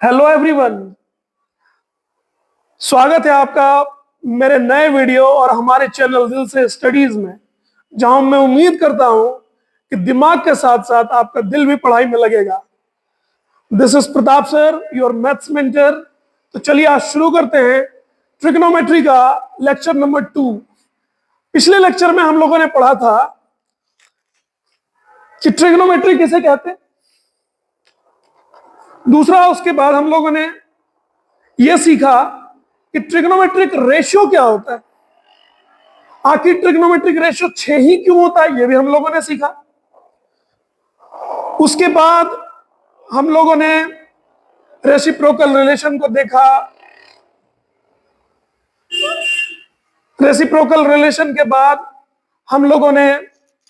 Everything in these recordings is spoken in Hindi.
हेलो एवरीवन, स्वागत है आपका मेरे नए वीडियो और हमारे चैनल दिल से स्टडीज में, जहां मैं उम्मीद करता हूं कि दिमाग के साथ साथ आपका दिल भी पढ़ाई में लगेगा। This is Pratap sir, your maths mentor. तो चलिए आज शुरू करते हैं ट्रिग्नोमेट्री का लेक्चर नंबर 2। पिछले लेक्चर में हम लोगों ने पढ़ा था कि ट्रिग्नोमेट्री किसे कहते हैं। दूसरा, उसके बाद हम लोगों ने यह सीखा कि ट्रिग्नोमेट्रिक रेशियो क्या होता है। आखिर ट्रिग्नोमेट्रिक रेशियो 6 ही क्यों होता है, यह भी हम लोगों ने सीखा। उसके बाद हम लोगों ने रेसिप्रोकल रिलेशन को देखा। रेसिप्रोकल रिलेशन के बाद हम लोगों ने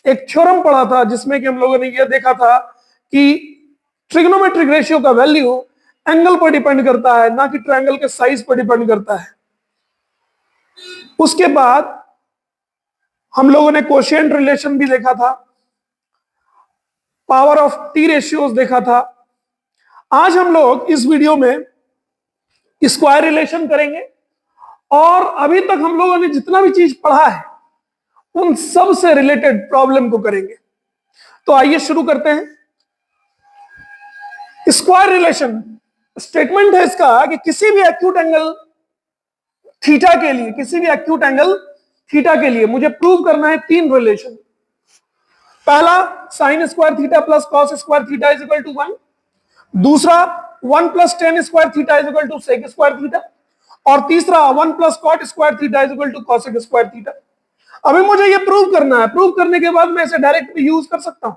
एक थ्योरम पढ़ा था जिसमें कि हम लोगों ने यह देखा था कि ट्रिग्नोमेट्रिक रेशियो का वैल्यू एंगल पर डिपेंड करता है, ना कि ट्रायंगल के साइज पर डिपेंड करता है। उसके बाद हम लोगों ने कोशिएंट रिलेशन भी देखा था, पावर ऑफ टी रेशियोज देखा था। आज हम लोग इस वीडियो में स्क्वायर रिलेशन करेंगे और अभी तक हम लोगों ने जितना भी चीज पढ़ा है उन सब से रिलेटेड प्रॉब्लम को करेंगे। तो आइए शुरू करते हैं। स्क्वायर रिलेशन स्टेटमेंट है इसका कि किसी भी एक्यूट एंगल थीटा के लिए, किसी भी एक्यूट एंगल थीटा के लिए मुझे प्रूव करना है 3 रिलेशन। पहला, sine square theta plus cos square theta is equal to 1। दूसरा, 1 plus tan square theta is equal to sec square theta. और तीसरा, 1 plus cot square theta is equal to cosec square theta. अभी मुझे ये प्रूव करना है। प्रूव करने के बाद मैं इसे डायरेक्ट भी यूज कर सकता हूं।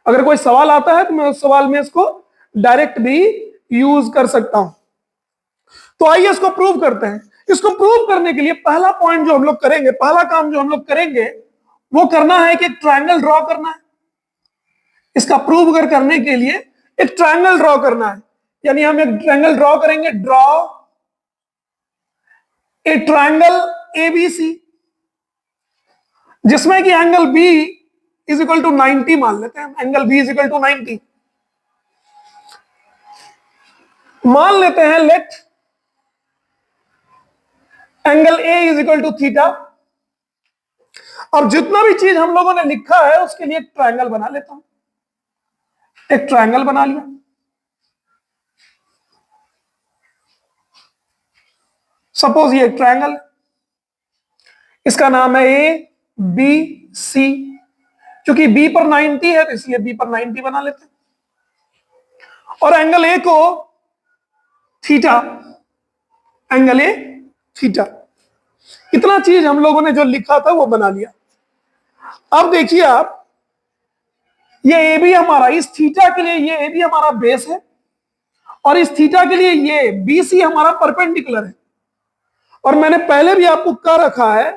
अगर कोई सवाल आता है तो मैं उस सवाल में इसको डायरेक्ट भी यूज कर सकता हूं। तो आइए इसको प्रूव करते हैं। इसको प्रूव करने के लिए पहला पॉइंट जो हम लोग करेंगे, पहला काम जो हम लोग करेंगे वो करना है कि एक ट्रायंगल ड्रॉ करना है। इसका प्रूव करने के लिए एक ट्रायंगल ड्रॉ करना है, यानी हम एक ट्रायंगल ड्रॉ करेंगे। ड्रॉ ए ट्रायंगल एबीसी जिसमें कि angle B is equal to 90 मान लेते हैं। Angle B is equal to 90 मान लेते हैं। Let angle A is equal to theta. अब जितना भी चीज हम लोगों ने लिखा है उसके लिए एक ट्रायंगल बना लेता हूं। एक ट्रायंगल बना लिया। सपोज ये एक ट्रायंगल, इसका नाम है ए बी सी। क्योंकि बी पर 90 है तो इसलिए बी पर 90 बना लेते हैं। और एंगल ए को थीटा, एंगल ए थीटा। इतना चीज हम लोगों ने जो लिखा था वो बना लिया। अब देखिए आप, ये ए बी हमारा, इस थीटा के लिए ये ए बी हमारा बेस है और इस थीटा के लिए ये बी सी हमारा परपेंडिकुलर है। और मैंने पहले भी आपको कह रखा है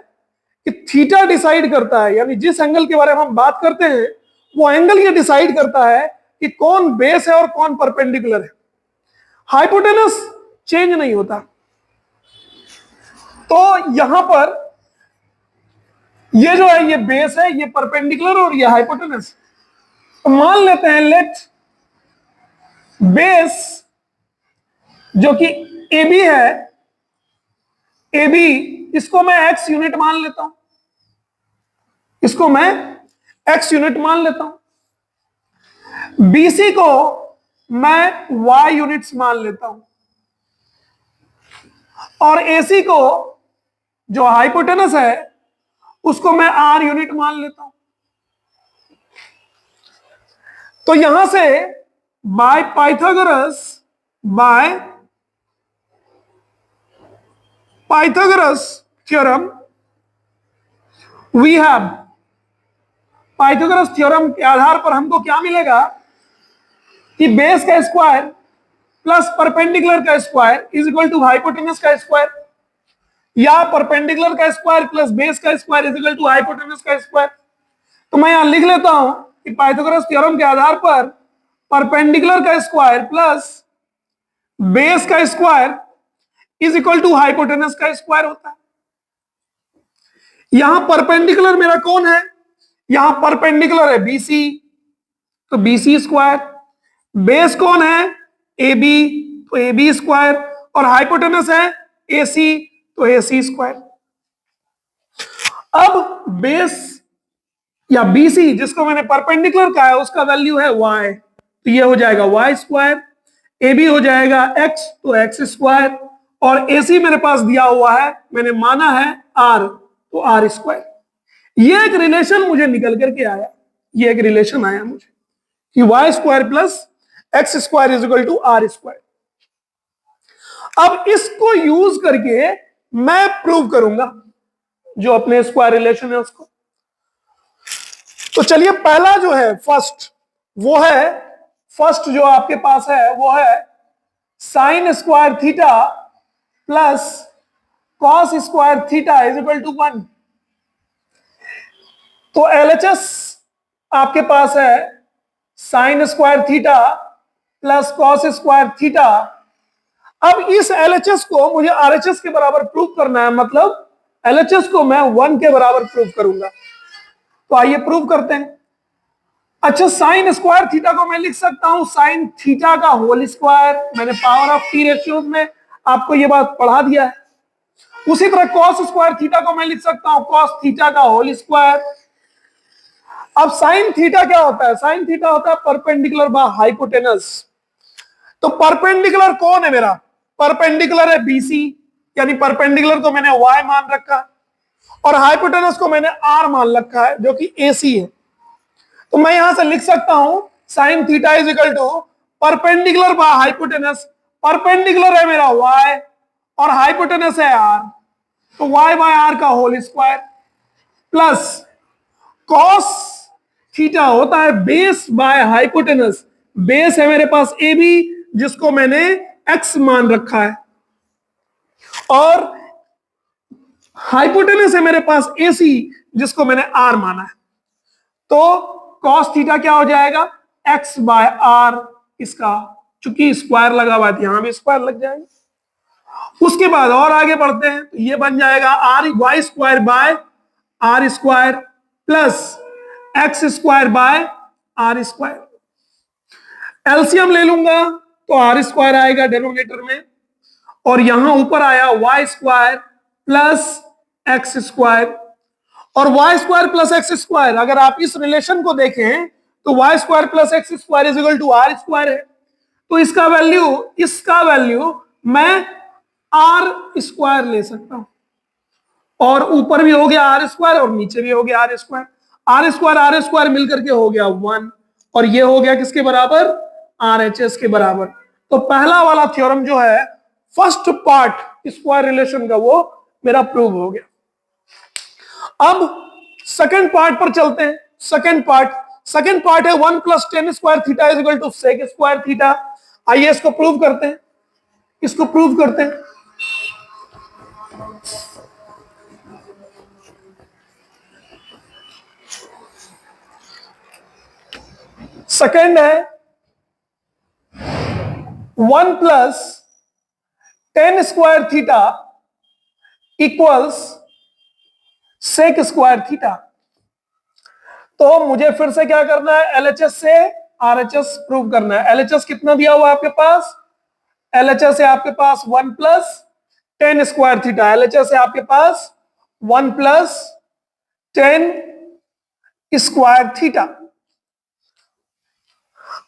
कि थीटा डिसाइड करता है, यानी जिस एंगल के बारे में हम बात करते हैं वो एंगल ये डिसाइड करता है कि कौन बेस है और कौन परपेंडिकुलर है। हाइपोटेनस चेंज नहीं होता। तो यहां पर ये जो है ये बेस है, ये परपेंडिकुलर और ये हाइपोटेनस। तो मान लेते हैं लेट बेस जो कि ए बी है, ए बी इसको मैं एक्स यूनिट मान लेता हूं। इसको मैं एक्स यूनिट मान लेता हूं। बीसी को मैं वाई यूनिट्स मान लेता हूं। और एसी को जो हाइपोटेनस है उसको मैं आर यूनिट मान लेता हूं। तो यहां से by Pythagoras theorem we have, Pythagoras theorem के आधार पर हमको क्या मिलेगा कि बेस का स्क्वायर प्लस परपेंडिकुलर का square is equal to hypotenuse का स्क्वायर, या परपेंडिकुलर का स्क्वायर प्लस बेस का square is equal to hypotenuse का स्क्वायर। तो मैं यहां लिख लेता हूं कि पाइथागोरस थ्योरम के आधार पर परपेंडिकुलर का स्क्वायर प्लस बेस का square is equal to hypotenuse का स्क्वायर होता है। यहां परपेंडिकुलर मेरा कौन है, यहां परपेंडिकुलर है बीसी, तो बीसी स्क्वायर। बेस कौन है, ए बी, तो ए बी स्क्वायर, और हाइपोटेनस है ए सी, तो ए सी स्क्वायर। अब बेस या बी सी जिसको मैंने परपेंडिकुलर कहा है उसका वैल्यू है वाई, तो ये हो जाएगा वाई स्क्वायर। ए बी हो जाएगा एक्स, तो एक्स स्क्वायर, और ए सी मेरे पास दिया हुआ है, मैंने माना है आर, तो आर स्क्वायर। ये एक रिलेशन मुझे निकल करके आया, ये एक रिलेशन आया मुझे कि Y square plus X square is equal to R square. अब इसको यूज करके मैं प्रूव करूंगा जो अपने स्क्वायर रिलेशन है उसको। तो चलिए पहला जो है फर्स्ट, वो है फर्स्ट जो आपके पास है वो है sine square theta plus cos square theta is equal to 1। तो एलएचएस आपके पास है sine square theta plus cos square theta. अब इस एलएचएस को मुझे आरएचएस के बराबर प्रूव करना है, मतलब एलएचएस को मैं 1 के बराबर प्रूव करूंगा। तो आइए प्रूव करते हैं। अच्छा, साइन स्क्वायर थीटा को मैं लिख सकता हूं साइन थीटा का होल स्क्वायर, मैंने पावर ऑफ टी रेशियोज में आपको यह बात पढ़ा दिया है। उसी तरह कॉस स्क्वायर थीटा को मैं लिख सकता हूं कॉस थीटा का होल स्क्वायर। अब साइन थीटा क्या होता है? साइन थीटा होता है परपेंडिकुलर बाय हाइपोटेनस। तो परपेंडिकुलर कौन है मेरा? परपेंडिकुलर है बीसी, यानी परपेंडिकुलर को मैंने वाई मान रखा, और हाइपोटेनस को मैंने आर मान रखा है जो कि एसी है। तो मैं यहां से लिख सकता हूं sine theta is equal to perpendicular by hypotenuse. Perpendicular है मेरा वाई और हाइपोटेनस है आर, तो वाई बाय आर का whole square plus cos theta होता है बेस बाय हाइपोटेनस। बेस है मेरे पास ए बी जिसको मैंने एक्स मान रखा है, और हाइपोटेनस है मेरे पास ए सी जिसको मैंने आर माना है। तो कॉस थीटा क्या हो जाएगा? एक्स बाय आर, इसका चूंकि स्क्वायर लगा हुआ है यहां भी स्क्वायर लग जाएगा। उसके बाद और आगे बढ़ते हैं, तो ये बन जाएगा R Y square by R square plus X square by R square. LCM ले लूंगा तो आर स्क्वायर आएगा डिनोमिनेटर में, और यहां ऊपर आया Y square plus X square. और Y square plus X square, अगर आप इस रिलेशन को देखें तो Y square plus X square is equal to R square है। तो इसका वैल्यू मैं आर स्क्वायर ले सकता हूं, और ऊपर भी हो गया आर स्क्वायर और नीचे भी हो गया आर स्क्वायर। आर स्क्वायर मिलकर के हो गया 1, और ये हो गया किसके बराबर? आरएचएस के बराबर। तो पहला वाला थ्योरम जो है फर्स्ट पार्ट स्क्वायर रिलेशन का वो मेरा प्रूव हो गया। अब सेकंड पार्ट पर चलते हैं। सेकंड पार्ट है 1 plus tan square theta is equal to sec square theta. आइए इसको प्रूव करते हैं। सेकंड है 1 plus tan square theta equals sec square theta. तो मुझे फिर से क्या करना है? एलएचएस से आरएचएस प्रूव करना है। एलएचएस कितना दिया हुआ है आपके पास? एलएचएस है आपके पास 1 plus tan square theta. LHS है आपके पास 1 प्लस टेन स्क्वायर थीटा।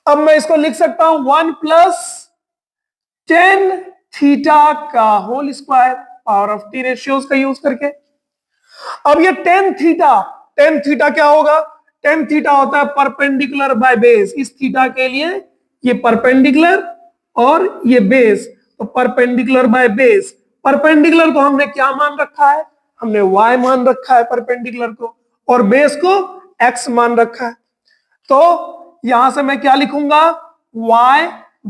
अब मैं इसको लिख सकता हूं 1 प्लस टेन थीटा का whole square, power of T ratios का यूज करके। अब ये टेन थीटा क्या होगा? टेन थीटा होता है परपेंडिकुलर बाय बेस। इस थीटा के लिए ये परपेंडिकुलर और ये बेस, तो परपेंडिकुलर बाय बेस। परपेंडिकुलर को हमने क्या मान रखा है? हमने y मान रखा है परपेंडिकुलर को, और बेस को x मान रखा है। तो यहां से मैं क्या लिखूंगा? y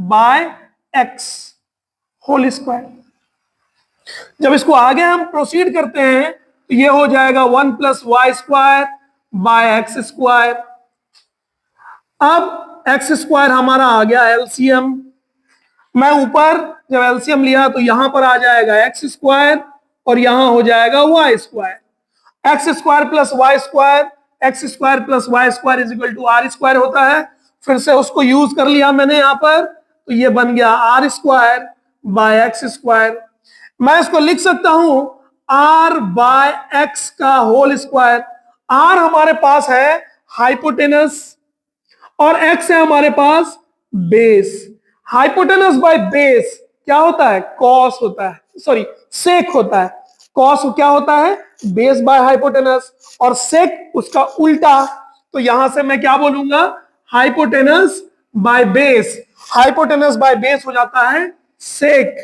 by x whole square. जब इसको आगे हम प्रोसीड करते हैं तो ये हो जाएगा 1 plus Y square by X square. अब एक्स स्क्वायर हमारा आ गया एलसीएम। मैं ऊपर जब एलसीएम लिया तो यहां पर आ जाएगा एक्स स्क्वायर और यहां हो जाएगा Y square. X square plus Y square, X square plus Y square is equal to R square होता है। फिर से उसको यूज कर लिया मैंने यहां पर तो ये बन गया R square by X square. मैं इसको लिख सकता हूं आर बाय एक्स का होल स्क्वायर। आर हमारे पास है हाइपोटेनस और एक्स है हमारे पास बेस। हाइपोटेनस बाय बेस क्या होता है? कॉस होता है, सॉरी सेक होता है। कॉस क्या होता है? बेस बाय हाइपोटेनस, और सेक उसका उल्टा। तो यहां से मैं क्या बोलूंगा? Hypotenuse by base. Hypotenuse by base हो जाता है सेक,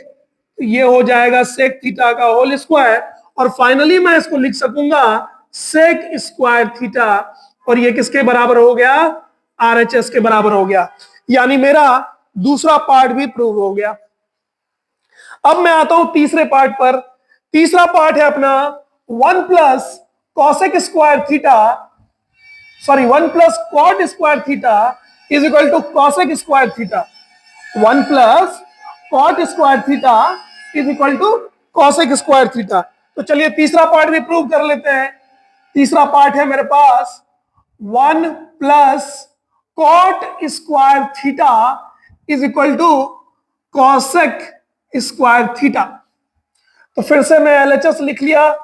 ये हो जाएगा सेक थीटा का होल स्क्वायर। और फाइनली मैं इसको लिख सकूंगा सेक स्क्वायर थीटा, और ये किसके बराबर हो गया? आरएचएस के बराबर हो गया। यानी मेरा दूसरा पार्ट भी प्रूव हो गया। अब मैं आता हूं तीसरे पार्ट पर। तीसरा पार्ट है अपना 1 plus cosec square theta, sorry 1 plus cot square theta is equal to cosec square theta. 1 plus cot square theta is equal to cosec square theta. तो चलिए तीसरा पार्ट भी प्रूव कर लेते हैं। तीसरा पार्ट है मेरे पास 1 plus cot square theta is equal to cosec square theta. तो फिर से मैं एलएचएस लिख लिया।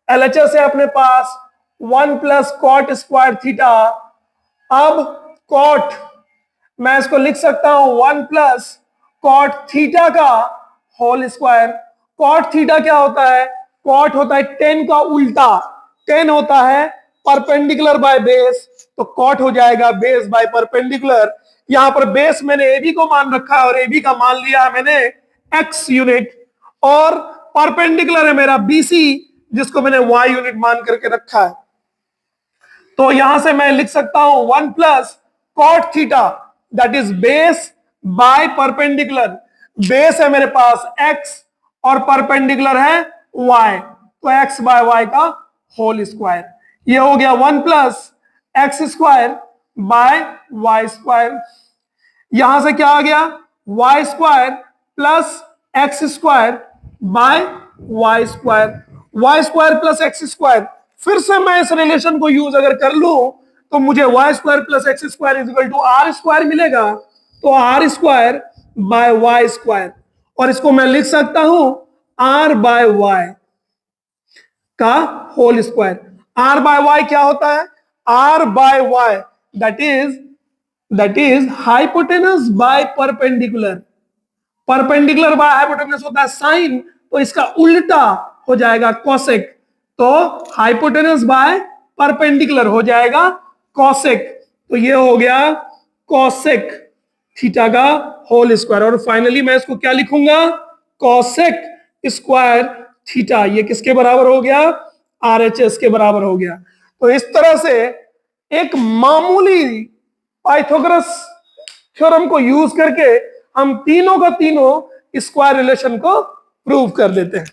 एलएचएस है अपने पास 1 प्लस कॉट स्क्वायर थीटा। अब कॉट मैं इसको लिख सकता हूं 1 प्लस कॉट थीटा का होल स्क्वायर। कॉट थीटा क्या होता है? कॉट होता है टेन का उल्टा। टेन होता है परपेंडिकुलर बाय बेस, तो कॉट हो जाएगा बेस बाय परपेंडिकुलर। यहां पर बेस मैंने एबी को मान रखा है और एबी का मान लिया है मैंने एक्स यूनिट, और परपेंडिकुलर है मेरा बीसी जिसको मैंने वाई यूनिट मान करके रखा है। तो यहां से मैं लिख सकता हूं 1 plus cot theta that is base by perpendicular. Base है मेरे पास x और परपेंडिकुलर है y, तो x बाय y का होल स्क्वायर। ये हो गया 1 plus X square by Y square. यहां से क्या आ गया? Y square plus X square by Y square. Y square plus X square, फिर से मैं इस रिलेशन को यूज अगर कर लूं तो मुझे Y square plus X square is equal to R square मिलेगा। तो R square by Y square, और इसको मैं लिख सकता हूं आर बाय वाई का whole square. R by Y क्या होता है? R by Y that is hypotenuse by perpendicular. Perpendicular by hypotenuse होता है साइन, तो इसका उल्टा हो जाएगा कॉसेक। तो हाइपोटेनस बाय परपेंडिकुलर हो जाएगा कॉसेक। तो ये हो गया कॉसेक थीटा का होल स्क्वायर। और फाइनली मैं इसको क्या लिखूंगा? Cosec square theta. ये किसके बराबर हो गया? आरएचएस के बराबर हो गया। तो इस तरह से एक मामूली पाइथागोरस थ्योरम को यूज करके हम तीनों का तीनों स्क्वायर रिलेशन को प्रूव कर देते हैं।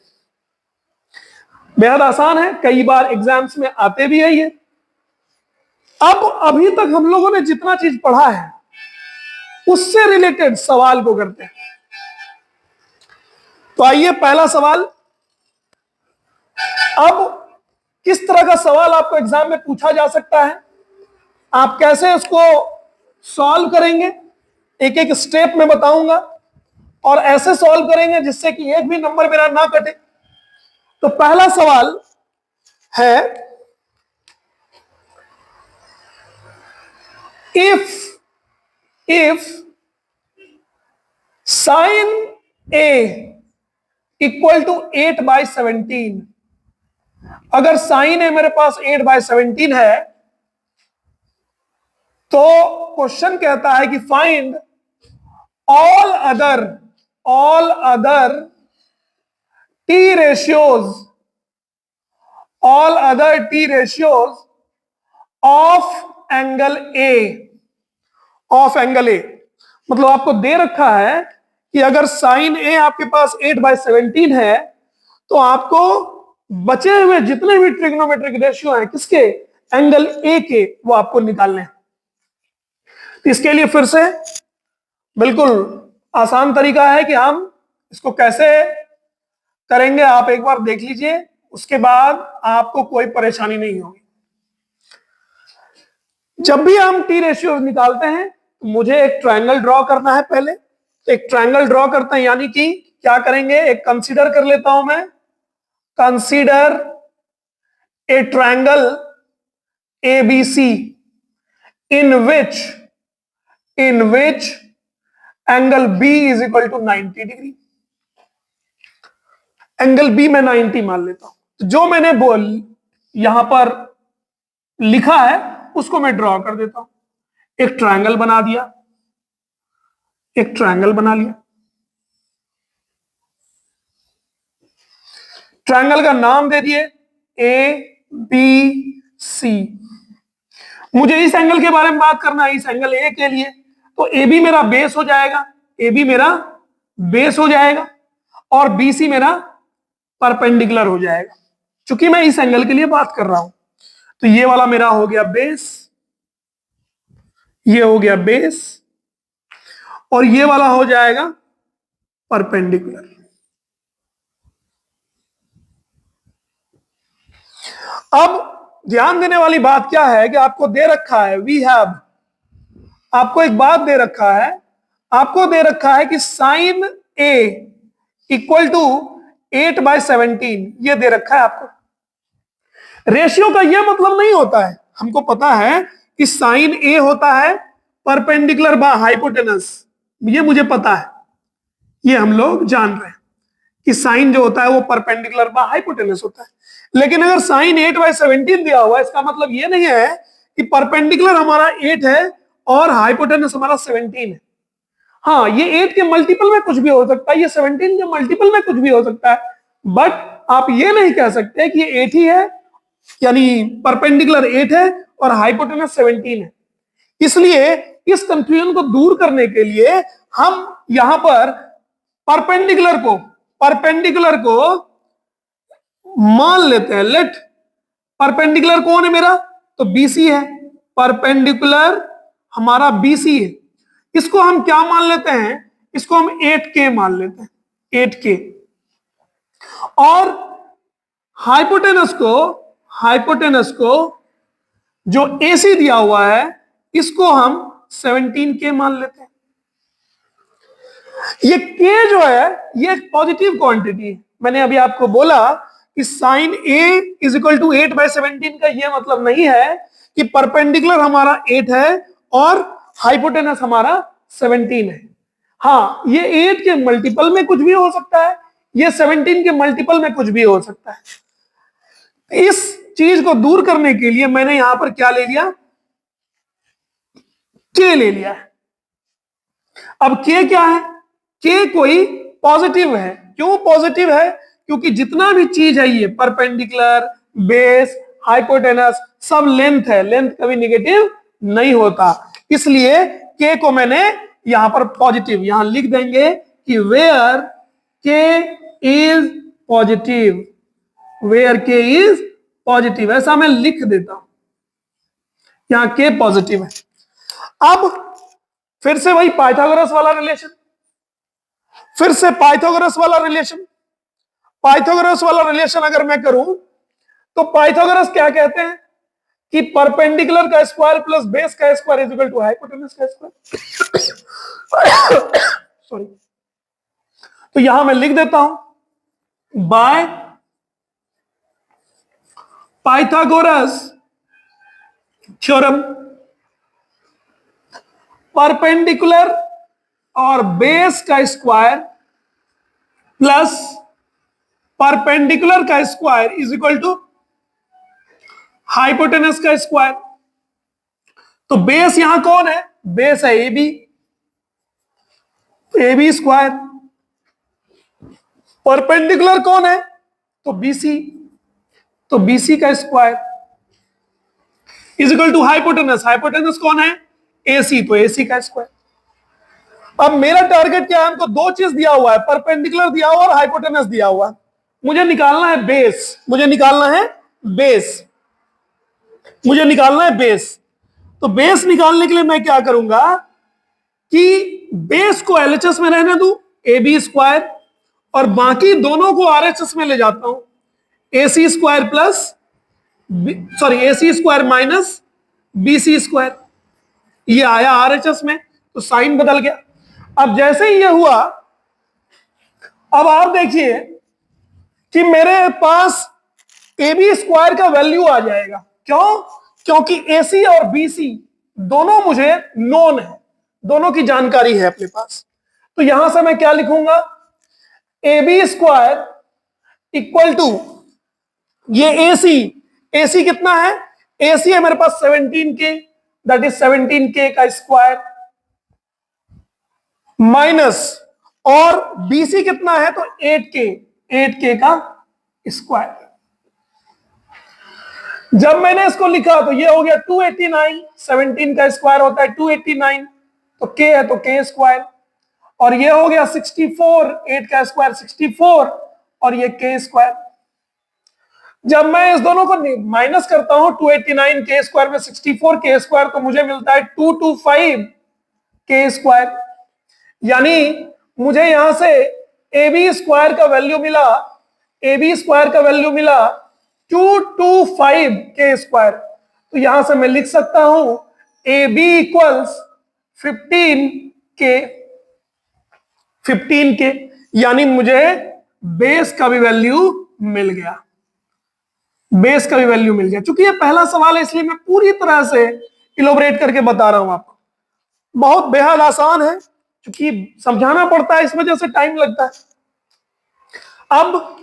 बेहद आसान है, कई बार एग्जाम्स में आते भी है ये। अब अभी तक हम लोगों ने जितना चीज पढ़ा है उससे रिलेटेड सवाल को करते हैं। तो आइए पहला सवाल। अब किस तरह का सवाल आपको एग्जाम में पूछा जा सकता है, आप कैसे उसको सॉल्व करेंगे, एक एक स्टेप में बताऊंगा, और ऐसे सॉल्व करेंगे जिससे कि एक भी नंबर मेरा ना कटे। तो पहला सवाल है, if sine A equal to 8/17, अगर साइन ए मेरे पास 8/17 है तो क्वेश्चन कहता है कि find all other T ratios of angle A. मतलब आपको दे रखा है कि अगर साइन ए आपके पास 8/17 है तो आपको बचे हुए जितने भी ट्रिग्नोमेट्रिक रेशियो हैं किसके? एंगल ए के, वो आपको निकालने हैं। तो इसके लिए फिर से बिल्कुल आसान तरीका है कि हम इसको कैसे करेंगे, आप एक बार देख लीजिए, उसके बाद आपको कोई परेशानी नहीं होगी। जब भी हम टी रेशियो निकालते हैं तो मुझे एक ट्रायंगल ड्रॉ करना है पहले। तो एक ट्रायंगल ड्रॉ करते हैं, यानी कि क्या करेंगे, एक कंसीडर कर लेता हूं मैं, consider a triangle ABC in which angle B is equal to 90 degree. Angle B मैं 90 मान लेता हूं। तो जो मैंने यहां पर लिखा है उसको मैं ड्रॉ कर देता हूं। एक ट्रायंगल बना दिया, एक ट्रायंगल बना लिया। ट्रायंगल का नाम दे दिए ABC। मुझे इस एंगल के बारे में बात करना है, इस एंगल ए के लिए। तो ए बी मेरा बेस हो जाएगा, ए बी मेरा बेस हो जाएगा और बी सी मेरा परपेंडिकुलर हो जाएगा, क्योंकि मैं इस एंगल के लिए बात कर रहा हूं। तो ये वाला मेरा हो गया बेस, ये हो गया बेस, और ये वाला हो जाएगा परपेंडिकुलर। अब ध्यान देने वाली बात क्या है कि आपको दे रखा है, वी हैव, आपको एक बात दे रखा है, आपको दे रखा है कि साइन ए इक्वल टू 8/17, ये दे रखा है आपको। रेशियो का यह मतलब नहीं होता है, हमको पता है कि साइन ए होता है परपेंडिकुलर बाय हाइपोटेनस, ये मुझे पता है, ये हम लोग जान रहे हैं कि साइन जो होता है वो परपेंडिकुलर बाय हाइपोटेनस होता है। लेकिन अगर साइन 8/17 दिया हुआ है, इसका मतलब ये नहीं है कि परपेंडिकुलर हमारा 8 है और हाइपोटेनस हमारा 17 है। हाँ, ये 8 के मल्टीपल में कुछ भी हो सकता है, ये 17 के मल्टीपल में कुछ भी हो सकता है, बट आप ये नहीं कह सकते कि ये 8 ही है, यानी परपेंडिकुलर 8 है और हाइपोटेनस 17 है। इसलिए इस कंफ्यूजन को दूर करने के लिए हम यहां पर परपेंडिकुलर को मान लेते हैं। लेट परपेंडिकुलर कौन है मेरा, तो बीसी है, परपेंडिकुलर हमारा बीसी है। इसको हम क्या मान लेते हैं, इसको हम 8K मान लेते हैं, 8K। और हाइपोटेनस को जो AC दिया हुआ है इसको हम 17K मान लेते हैं। ये K जो है ये एक पॉजिटिव क्वांटिटी है। मैंने अभी आपको बोला कि sine A is equal to 8/17 का ये मतलब नहीं है कि परपेंडिकुलर हमारा 8 है और हाइपोटेनस हमारा 17 है। हाँ, ये 8 के मल्टीपल में कुछ भी हो सकता है, ये 17 के मल्टीपल में कुछ भी हो सकता है। इस चीज को दूर करने के लिए मैंने यहां पर क्या ले लिया, K ले लिया है। अब K क्या है, K कोई पॉजिटिव है। क्यों पॉजिटिव है, क्योंकि जितना भी चीज है ये परपेंडिकुलर, बेस, हाइपोटेनस, सब लेंथ है, लेंथ कभी नेगेटिव नहीं होता। इसलिए K को मैंने यहां पर पॉजिटिव, यहां लिख देंगे कि where K is positive, where K is positive, ऐसा मैं लिख देता हूं, यहां K पॉजिटिव है। अब फिर से वही पाइथागोरस वाला रिलेशन, फिर से पाइथागोरस वाला रिलेशन अगर मैं करूं तो पाइथागोरस क्या कहते हैं कि परपेंडिकुलर का स्क्वायर प्लस बेस का square is equal to hypotenuse का स्क्वायर। सॉरी, तो यहां मैं लिख देता हूं बाय पाइथागोरस थ्योरम, परपेंडिकुलर और बेस का स्क्वायर प्लस परपेंडिकुलर का square is equal to hypotenuse का स्क्वायर। तो बेस यहां कौन है, बेस है AB, AB स्क्वायर। परपेंडिकुलर कौन है, तो BC, तो BC का square is equal to hypotenuse, hypotenuse कौन है, AC, तो AC का स्क्वायर। अब मेरा टारगेट क्या है, हमको दो चीज दिया हुआ है, परपेंडिकुलर दिया हुआ और हाइपोटेनस दिया हुआ है। मुझे निकालना है बेस, मुझे निकालना है बेस। तो बेस निकालने के लिए मैं क्या करूंगा कि बेस को LHS में रहने दूं, AB स्क्वायर, और बाकी दोनों को RHS में ले जाता हूं, AC square plus AC square minus BC square. ये आया RHS में तो साइन बदल गया। अब जैसे ही ये हुआ, अब आप देखिए कि मेरे पास ए बी स्क्वायर का वैल्यू आ जाएगा। क्यों? क्योंकि ए सी और बी सी दोनों मुझे नोन है, दोनों की जानकारी है अपने पास। तो यहां से मैं क्या लिखूंगा? A B square equal to ये ए सी कितना है? ए सी है मेरे पास 17K, दैट इज 17K का स्क्वायर, माइनस, और बीसी कितना है? तो 8K का स्क्वायर। जब मैंने इसको लिखा तो ये हो गया 289, 17 का स्क्वायर होता है 289, तो K है तो K स्क्वायर, और ये हो गया 64, 8 का स्क्वायर 64, और ये K स्क्वायर। जब मैं इस दोनों को माइनस करता हूं 289 K स्क्वायर में 64 K स्क्वायर, तो मुझे मिलता है 225 K स्क्वायर। यानी मुझे यहां से ए बी स्क्वायर का वैल्यू मिला, ए बी स्क्वायर का वैल्यू मिला 225 K स्क्वायर। तो यहां से मैं लिख सकता हूं A B equals 15K, 15K, यानी मुझे बेस का भी वैल्यू मिल गया, बेस का भी वैल्यू मिल गया। चूंकि ये पहला सवाल है इसलिए मैं पूरी तरह से इलोबरेट करके बता रहा हूं आपको। बहुत बेहद आसान है, क्योंकि समझाना पड़ता है, इस वजह से टाइम लगता है। अब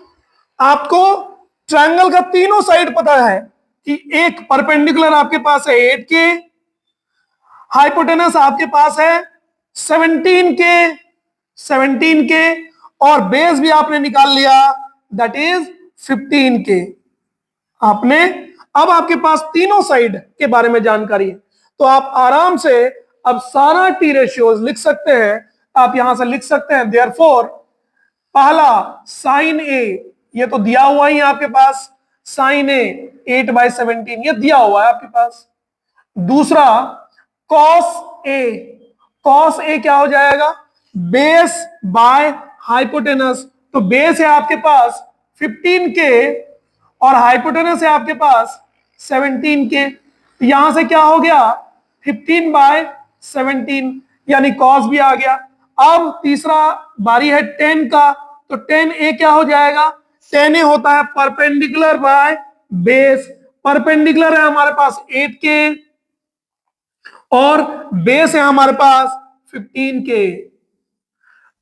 आपको ट्रायंगल का तीनों साइड पता है कि एक परपेंडिकुलर आपके पास है 8K, हाइपोटेनस आपके पास है 17K, और बेस भी आपने निकाल लिया, दैट इज 15K। आपने, अब आपके पास तीनों साइड के बारे में जानकारी है, तो आप आराम से अब सारा टी रेशियोज लिख सकते हैं। आप यहां से लिख सकते हैं देयरफॉर पहला साइन ए, ये तो दिया हुआ ही है आपके पास, साइन ए 8/17 ये दिया हुआ है आपके पास। दूसरा कॉस ए, कॉस ए क्या हो जाएगा? बेस बाय हाइपोटेनस, तो बेस है आपके पास 15K और हाइपोटेनस है आपके पास 17K, तो यहां से क्या हो गया? 15/17, यानी कॉस भी आ गया। अब तीसरा बारी है 10 का, तो 10A क्या हो जाएगा? 10A होता है परपेंडिकुलर बाय बेस, परपेंडिकुलर है हमारे पास 8K और बेस है हमारे पास 15K,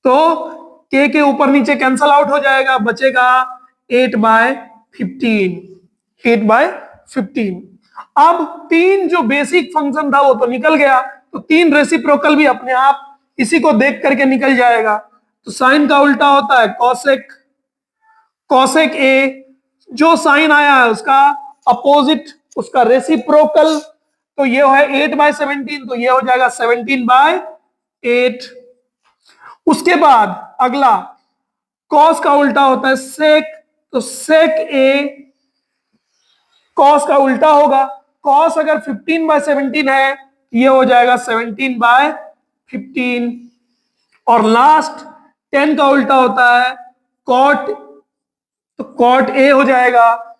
तो K के ऊपर नीचे कैंसल आउट हो जाएगा, बचेगा 8/15, 8/15। अब तीन जो बेसिक फंक्शन था वो तो निकल गया, तो तीन रेसिप्रोकल भी अपने आप इसी को देख करके निकल जाएगा। तो साइन का उल्टा होता है कॉसेक, कॉसेक ए, जो साइन आया है उसका अपोजिट, उसका रेसिप्रोकल, तो ये है 8/17, तो ये हो जाएगा 17/8। उसके बाद अगला कॉस का उल्टा होता है सेक, तो सेक ए, कॉस का उल्टा होगा, कॉस अगर 15/17 है ये हो जाएगा 17/15। और लास्ट 10 का उल्टा होता है कॉट, तो कॉट ए हो जाएगा,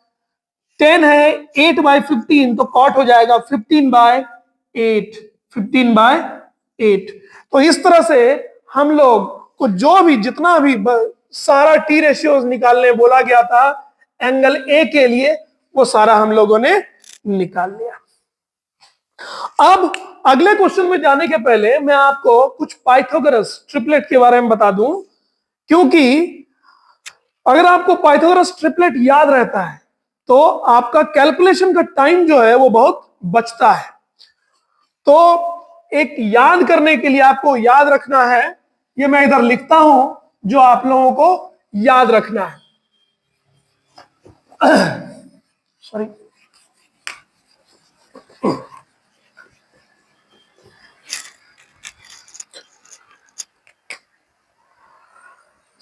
10 है 8/15, तो कॉट हो जाएगा 15/8, 15/8। तो इस तरह से हम लोग को जो भी जितना भी सारा टी रेशियोज निकालने बोला गया था एंगल ए के लिए, वो सारा हम लोगों ने निकाल लिया। अब अगले क्वेश्चन में जाने के पहले मैं आपको कुछ पाइथागोरस ट्रिपलेट के बारे में बता दूं, क्योंकि अगर आपको पाइथागोरस ट्रिपलेट याद रहता है तो आपका कैलकुलेशन का टाइम जो है वो बहुत बचता है। तो एक याद करने के लिए आपको याद रखना है, ये मैं इधर लिखता हूं जो आप लोगों को याद रखना है। सॉरी,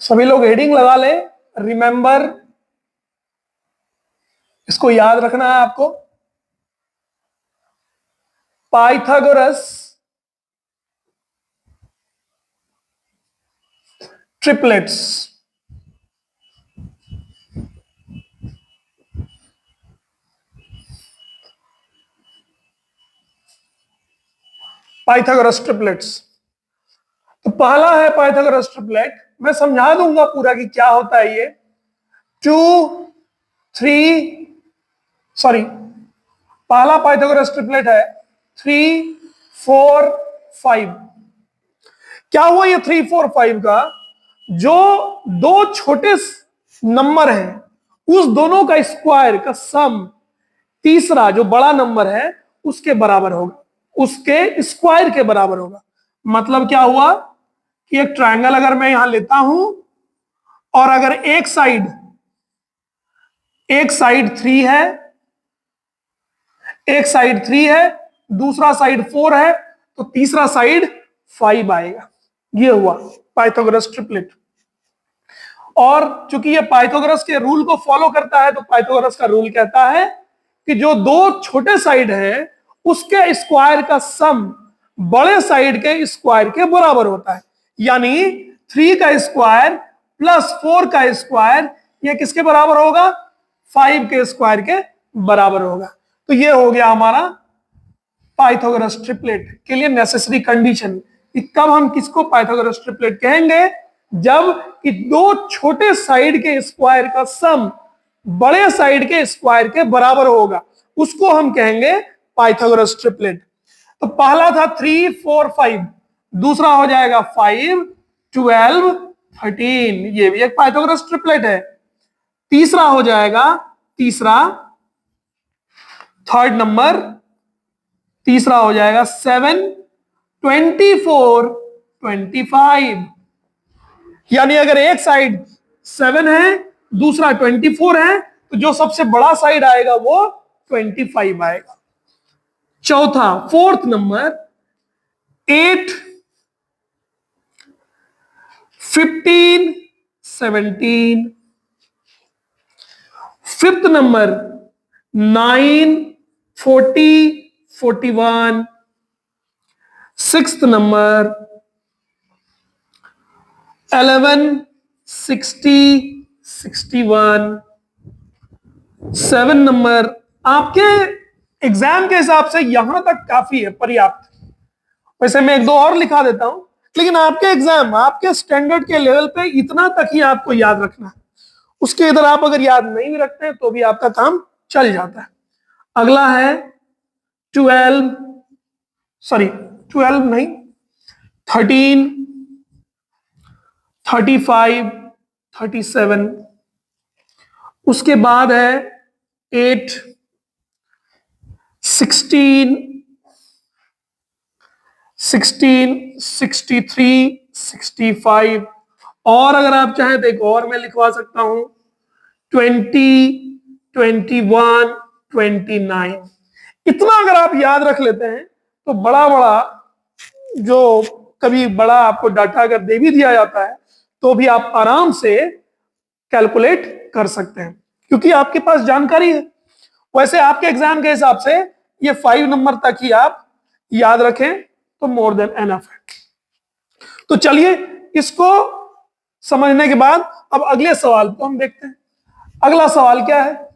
सभी लोग हेडिंग लगा लें, रिमेंबर, इसको याद रखना है आपको। Pythagoras triplets, Pythagoras triplets. तो पहला है पाइथागोरस ट्रिपलेट, मैं समझा दूंगा पूरा कि क्या होता है ये। 2 3 सॉरी, पहला पाइथागोरस ट्रिपलेट है 3 4 5। क्या हुआ ये 3 4 5 का, जो दो छोटे नंबर हैं उस दोनों का स्क्वायर का सम तीसरा जो बड़ा नंबर है उसके बराबर होगा, उसके स्क्वायर के बराबर होगा। मतलब क्या हुआ कि एक ट्रायंगल अगर मैं यहां लेता हूं और अगर एक साइड 3 है, एक साइड 3 है, दूसरा साइड 4 है, तो तीसरा साइड 5 आएगा। ये हुआ पाइथागोरस ट्रिपलेट। और चूंकि ये पाइथागोरस के रूल को फॉलो करता है, तो पाइथागोरस का रूल कहता है कि जो दो छोटे साइड है उसके स्क्वायर का सम बड़े साइड के स्क्वायर के बराबर होता है। यानी 3 का स्क्वायर प्लस 4 का स्क्वायर ये किसके बराबर होगा? 5 के स्क्वायर के बराबर होगा। तो ये हो गया हमारा पाइथागोरस ट्रिपलेट के लिए नेसेसरी कंडीशन कि कब हम किसको पाइथागोरस ट्रिपलेट कहेंगे, जब कि दो छोटे साइड के स्क्वायर का सम बड़े साइड के स्क्वायर के बराबर होगा, उसको हम कहेंगे पाइथागोरस ट्रिपलेट। तो पहला था 3 4 5, दूसरा हो जाएगा 5 12 13, ये भी एक पाइथागोरस ट्रिपलेट है। तीसरा हो जाएगा, थर्ड नंबर तीसरा हो जाएगा 7 24 25। यानी अगर एक साइड 7 है दूसरा 24 है, तो जो सबसे बड़ा साइड आएगा वो 25 आएगा। चौथा fourth number 8 15 17। Fifth number 9 40 41। Sixth number 11 60 61। 7 number, आपके एग्जाम के हिसाब से यहां तक काफी है, पर्याप्त। वैसे मैं एक दो और लिखा देता हूं, लेकिन आपके एग्जाम आपके स्टैंडर्ड के लेवल पे इतना तक ही आपको याद रखना है। उसके इधर आप अगर याद नहीं भी रखते हैं तो भी आपका काम चल जाता है। अगला है 12 सॉरी 12 नहीं 13 35 37। उसके बाद है 8 16 63 65। और अगर आप चाहें तो एक और मैं लिखवा सकता हूं 20 21 29। इतना अगर आप याद रख लेते हैं तो बड़ा बड़ा जो कभी बड़ा आपको डाटा अगर दे भी दिया जाता है तो भी आप आराम से कैलकुलेट कर सकते हैं, क्योंकि आपके पास जानकारी है। वैसे आपके एग्जाम के हिसाब से ये 5 नंबर तक ही आप याद रखें तो मोर देन एनफ है। तो चलिए इसको समझने के बाद अब अगले सवाल को हम देखते हैं। अगला सवाल क्या है?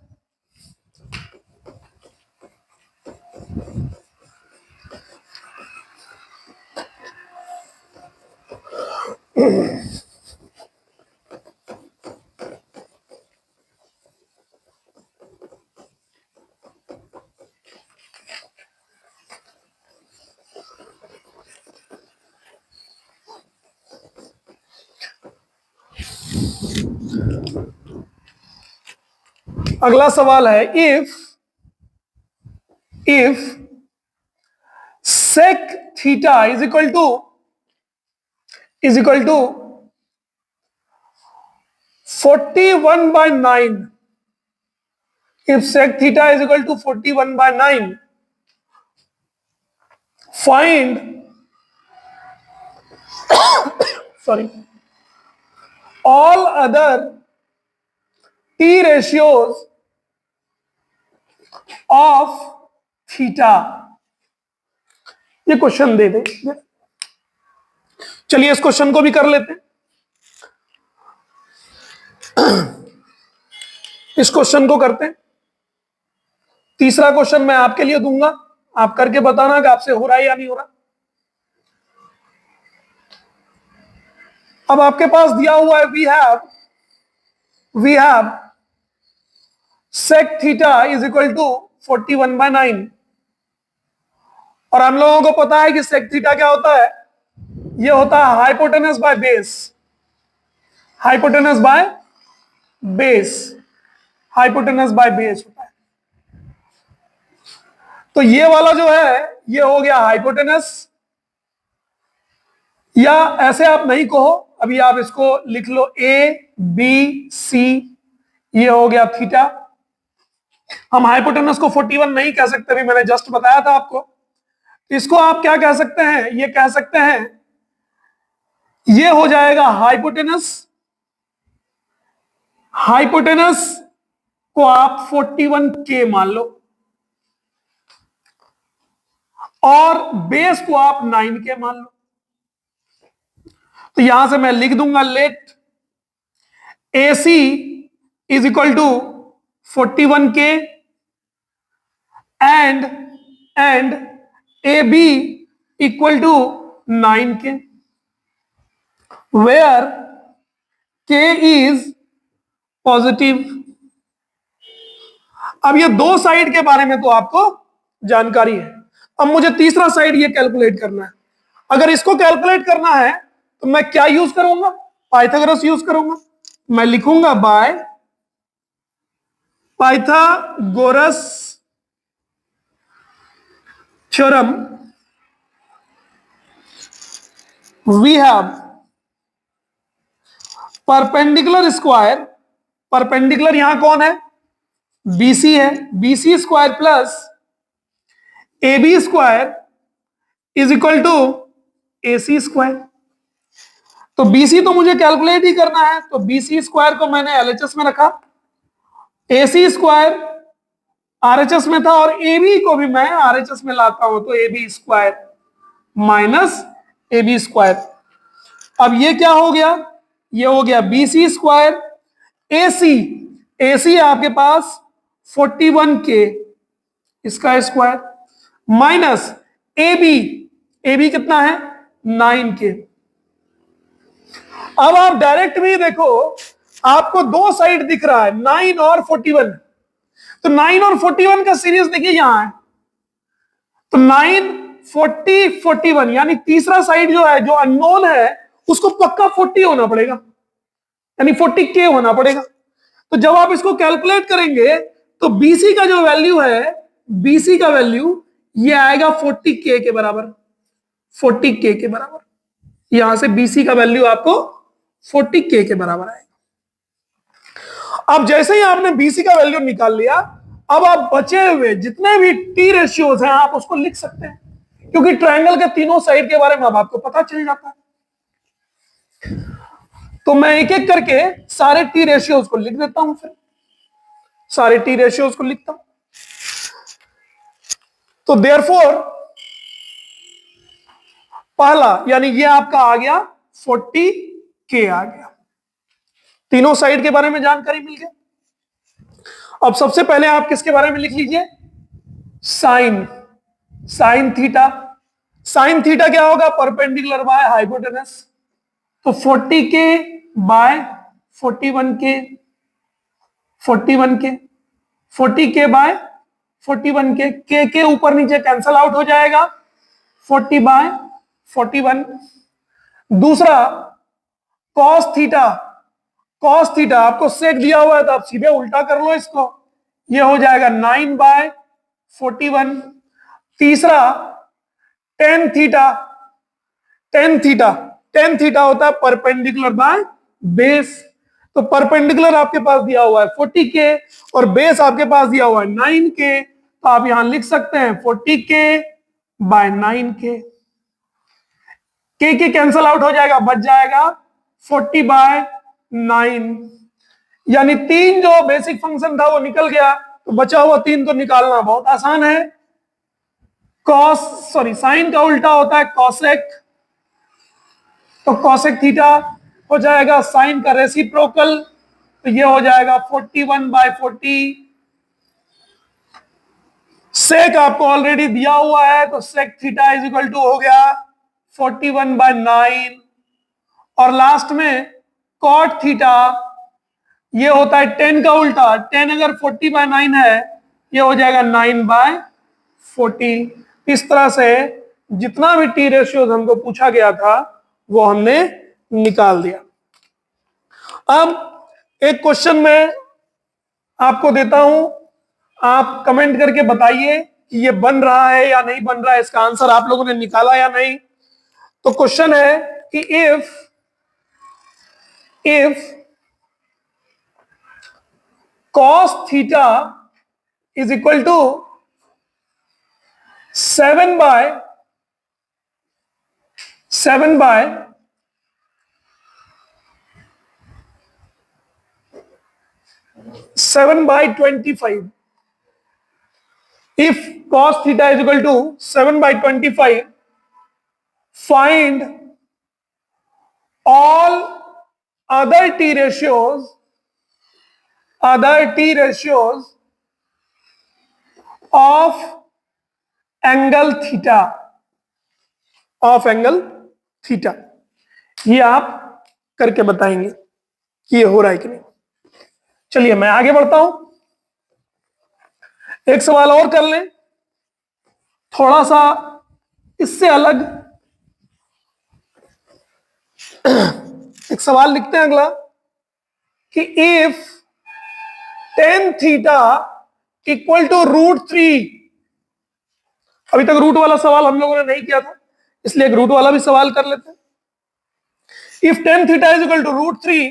अगला सवाल है if sec theta is equal to 41/9, if sec theta is equal to 41/9, find sorry all other t ratios of theta। ये क्वेश्चन दे दे। चलिए इस क्वेश्चन को भी कर लेते हैं। इस क्वेश्चन को करते हैं। तीसरा क्वेश्चन मैं आपके लिए दूंगा, आप करके बताना कि आपसे हो रहा है या नहीं हो रहा। अब आपके पास दिया हुआ है we have sec theta is equal to 41/9, और हम लोगों को पता है कि sec थीटा क्या होता है, ये होता है hypotenuse by base, hypotenuse by base, hypotenuse by base होता है। तो ये वाला जो है ये हो गया हाइपोटेनस, या ऐसे आप नहीं कहो, अभी आप इसको लिख लो ABC, ये हो गया थीटा। हम हाइपोटेनस को 41 नहीं कह सकते, भी मैंने जस्ट बताया था आपको। इसको आप क्या कह सकते हैं, ये कह सकते हैं, ये हो जाएगा हाइपोटेनस, हाइपोटेनस को आप 41K मान लो, और बेस को आप 9K मान लो। तो यहां से मैं लिख दूंगा let AC is equal to 41K and AB equal to 9K, where K is positive. अब ये दो साइड के बारे में तो आपको जानकारी है, अब मुझे तीसरा साइड ये कैलकुलेट करना है। अगर इसको कैलकुलेट करना है तो मैं क्या यूज करूंगा, पाइथागोरस यूज करूंगा। मैं लिखूंगा by Pythagoras theorem we have perpendicular square, perpendicular यहां कौन है, BC है, BC square plus AB square is equal to AC square. तो BC तो मुझे कैलकुलेट ही करना है, तो BC स्क्वायर को मैंने LHS में रखा, AC स्क्वायर RHS में था, और AB को भी मैं RHS में लाता हूं, तो AB square minus AB square. अब ये क्या हो गया, ये हो गया BC स्क्वायर, AC है आपके पास 41K इसका स्क्वायर, माइनस AB कितना है 9K। अब आप डायरेक्ट भी देखो, आपको दो साइड दिख रहा है 9 और 41, तो 9 और 41 का सीरीज देखिए यहां है, तो 9 40 41, यानी तीसरा साइड जो है जो अननोन है उसको पक्का 40 होना पड़ेगा, यानी 40K होना पड़ेगा। तो जब आप इसको कैलकुलेट करेंगे तो BC का जो वैल्यू है, BC का वैल्यू ये आएगा 40K के बराबर, 40K के बराबर, यहां से BC का वैल्यू आपको 40K के बराबर आएगा। अब जैसे ही आपने BC का वैल्यू निकाल लिया, अब आप बचे हुए जितने भी T रेशियोज हैं आप उसको लिख सकते हैं, क्योंकि ट्रायंगल के तीनों साइड के बारे में अब आपको पता चल जाता है। तो मैं एक एक करके सारे T रेशियोज को लिख देता हूं, फिर सारे T रेशियोज को लिखता हूं। तो देयरफॉर पहला यानी ये आपका आ गया 40K आ गया, तीनों साइड के बारे में जानकारी मिल गई। अब सबसे पहले आप किसके बारे में लिख लीजिए, साइन थीटा। साइन थीटा क्या होगा, परपेंडिकुलर बाय हाइपोटेनस, तो 40K bye 41K, 41K, 40K bye 41K, के ऊपर नीचे कैंसल आउट हो जाएगा, 40 बाय 41। दूसरा कॉस थीटा, कॉस थीटा आपको सेक दिया हुआ है तो आप सीधे उल्टा कर लो इसको, ये हो जाएगा 9 बाय 41। तीसरा टेन थीटा, टेन थीटा होता है परपेंडिकुलर बाय बेस, तो परपेंडिकुलर आपके पास दिया हुआ है 40K और बेस आपके पास दिया हुआ है 9K, तो आप यहां लिख सकते हैं 40K बाय 9K, के कैंसल आउट हो जाएगा, बच जाएगा 40 बाय 9, यानी तीन जो बेसिक फंक्शन था वो निकल गया, तो बचा हुआ तीन को निकालना बहुत आसान है। साइन का उल्टा होता है कॉसेक, तो कॉसेक थीटा हो जाएगा साइन का रेसिप्रोकल, तो ये हो जाएगा 41 बाय 40। सेक आपको ऑलरेडी दिया हुआ है, तो sec theta is equal to हो गया 41 बाय 9, और लास्ट में कॉट थीटा, ये होता है 10 का उल्टा। 10 अगर 40/9 है, ये हो जाएगा 9/40। इस तरह से जितना भी टी रेशियोज हमको पूछा गया था वो हमने निकाल दिया। अब एक क्वेश्चन मैं आपको देता हूं, आप कमेंट करके बताइए कि ये बन रहा है या नहीं बन रहा है, इसका आंसर आप लोगों ने निकाला या नहीं। तो क्वेश्चन है कि if cos theta is equal to 7 by 25. If cos theta is equal to 7/25, find all other t ratios of angle theta. ये आप करके बताएंगे कि ये हो रहा है कि नहीं। चलिए मैं आगे बढ़ता हूं, एक सवाल और कर लें, थोड़ा सा इससे अलग। एक सवाल लिखते हैं अगला कि if tan theta equal to √3। अभी तक रूट वाला सवाल हम लोगों ने नहीं किया था, इसलिए एक रूट वाला भी सवाल कर लेते हैं। If tan theta is equal to √3,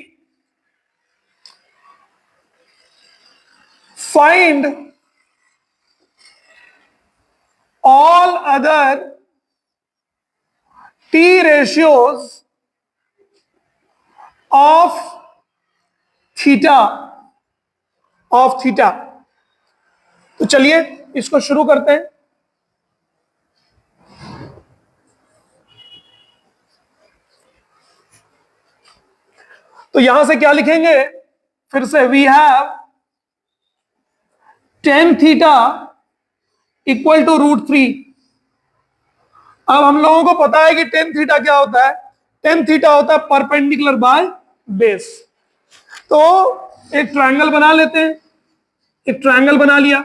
find all other t ratios of theta। तो चलिए इसको शुरू करते हैं। तो यहां से क्या लिखेंगे, फिर से we have tan theta equal to √3। अब हम लोगों को पता है कि tan थीटा क्या होता है, tan थीटा होता है परपेंडिकुलर बाय बेस। तो एक ट्रायंगल बना लेते हैं, एक ट्रायंगल बना लिया।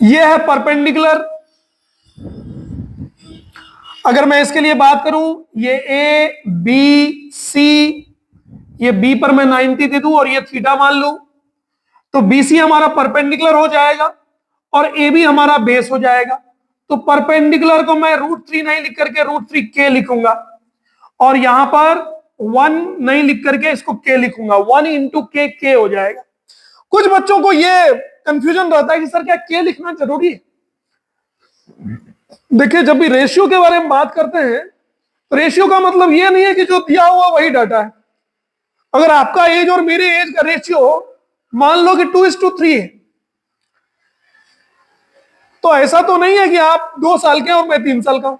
ये है परपेंडिकुलर। अगर मैं इसके लिए बात करूं, ये ए बी सी, ये बी पर मैं 90 दे दूं और ये थीटा मान लूं, तो बीसी हमारा परपेंडिकुलर हो जाएगा और ए बी हमारा बेस हो जाएगा। तो परपेंडिकुलर को मैं √3 नहीं लिख करके √3 के लिखूंगा, और यहां पर 1 नहीं लिख करके इसको के लिखूंगा। 1 इंटू के हो जाएगा। कुछ बच्चों को ये कंफ्यूजन रहता है कि सर क्या के लिखना जरूरी है। देखिए, जब भी रेशियो के बारे में बात करते हैं, तो रेशियो का मतलब ये नहीं है कि जो दिया हुआ वही डाटा है। अगर आपका एज और मेरे एज का रेशियो मान लो कि 2:3 है, तो ऐसा तो नहीं है कि आप 2 साल के और मैं 3 साल का हूं।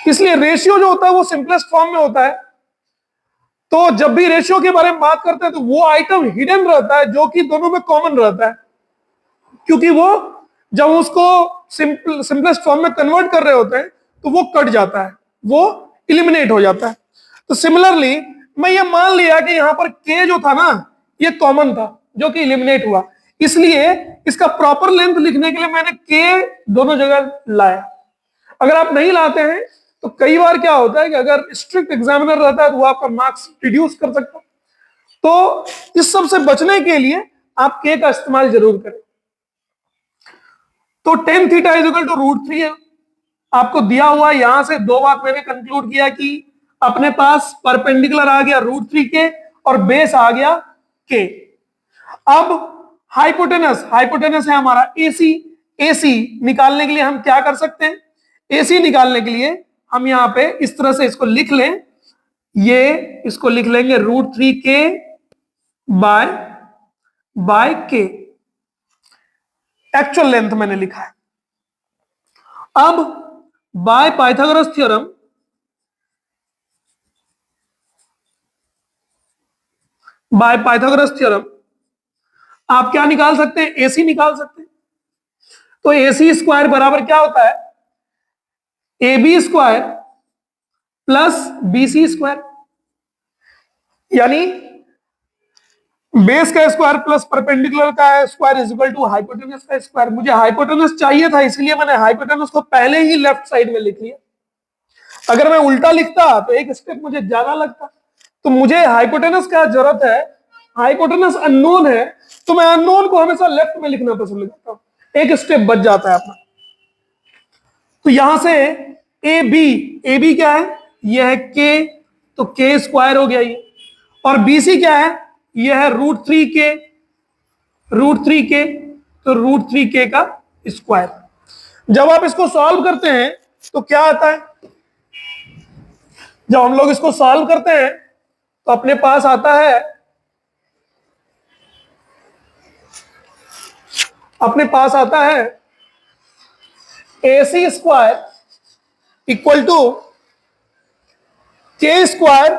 इसलिए रेशियो जो होता है वो सिंपलेस्ट फॉर्म में होता है। तो जब भी रेशियो के बारे में बात करते हैं तो वो आइटम हिडन रहता है जो कि दोनों में कॉमन रहता है, क्योंकि वो जब उसको सिंपलेस्ट फॉर्म में कन्वर्ट कर रहे होते हैं तो वो कट जाता है, वो इलिमिनेट हो जाता है। तो सिमिलरली मैं ये मान लिया कि यहां पर के जो था ना, ये कॉमन था जो कि इलिमिनेट हुआ, इसलिए इसका प्रॉपर लेंथ लिखने के लिए मैंने के दोनों जगह लाया। अगर आप नहीं लाते हैं तो कई बार क्या होता है कि अगर स्ट्रिक्ट एग्जामिनर रहता है तो वो आपका मार्क्स रिड्यूस कर सकता है। तो इस सब से बचने के लिए आप के का इस्तेमाल जरूर करें। तो tan theta is equal to √3 है, आपको दिया हुआ। यहां से दो बात मैंने कंक्लूड किया कि अपने पास परपेंडिकुलर आ गया √3 के और बेस आ गया के। अब हाइपोटेनस है हमारा एसी निकालने के लिए हम क्या कर सकते हैं, एसी निकालने के लिए हम यहां पे इस तरह से इसको लिख लें, ये इसको लिख लेंगे √3 के बाय के। एक्चुअल लेंथ मैंने लिखा है। अब बाय पाइथागोरस थ्योरम आप क्या निकाल सकते हैं, एसी निकाल सकते हैं। तो एसी स्क्वायर बराबर क्या होता है, A B square plus B C square, यानी बेस का स्क्वायर प्लस परपेंडिकुलर का square is equal to hypotenuse का स्क्वायर। मुझे हाइपोटेनस चाहिए था, इसलिए मैंने हाइपोटेनस को पहले ही लेफ्ट साइड में लिख लिया। अगर मैं उल्टा लिखता तो एक स्टेप मुझे ज्यादा लगता। तो मुझे हाइपोटेनस का जरूरत है, हाइपोटेनस अननोन है, तो मैं अननोन को हमेशा लेफ्ट में लिखना पसंद करता हूं, एक स्टेप बच जाता है अपना। तो यहां से ए बी क्या है, यह है के, तो के स्क्वायर हो गया ये। और बी सी क्या है, यह है √3 के, √3 के, तो √3 के का स्क्वायर। जब आप इसको सॉल्व करते हैं तो क्या आता है, जब हम लोग इसको सॉल्व करते हैं तो अपने पास आता है, अपने पास आता है ए सी स्क्वायर इक्वल टू के स्क्वायर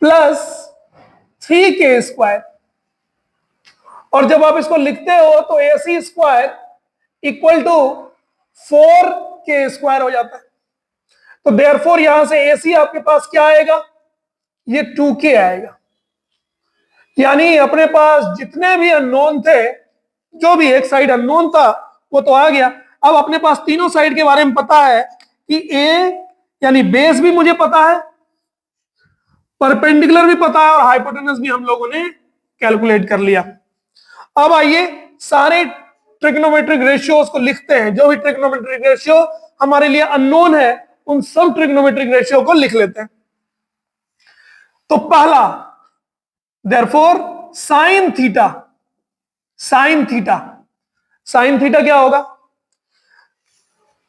प्लस 3 के स्क्वायर। और जब आप इसको लिखते हो तो ए सी स्क्वायर इक्वल टू 4 के स्क्वायर हो जाता है। तो देयरफॉर यहां से ए सी आपके पास क्या आएगा, ये 2 के आएगा। यानी अपने पास जितने भी अननोन थे, जो भी एक साइड अननोन था वो तो आ गया। अब अपने पास तीनों साइड के बारे में पता है कि ए यानी बेस भी मुझे पता है, परपेंडिकुलर भी पता है, और हाइपोटेनस भी हम लोगों ने कैलकुलेट कर लिया। अब आइए सारे ट्रिग्नोमेट्रिक रेशियोज को लिखते हैं। जो भी ट्रिग्नोमेट्रिक रेशियो हमारे लिए अननोन है, उन सब ट्रिग्नोमेट्रिक रेशियो को लिख लेते हैं। तो पहला, therefore sine theta, sine theta, sine theta क्या होगा,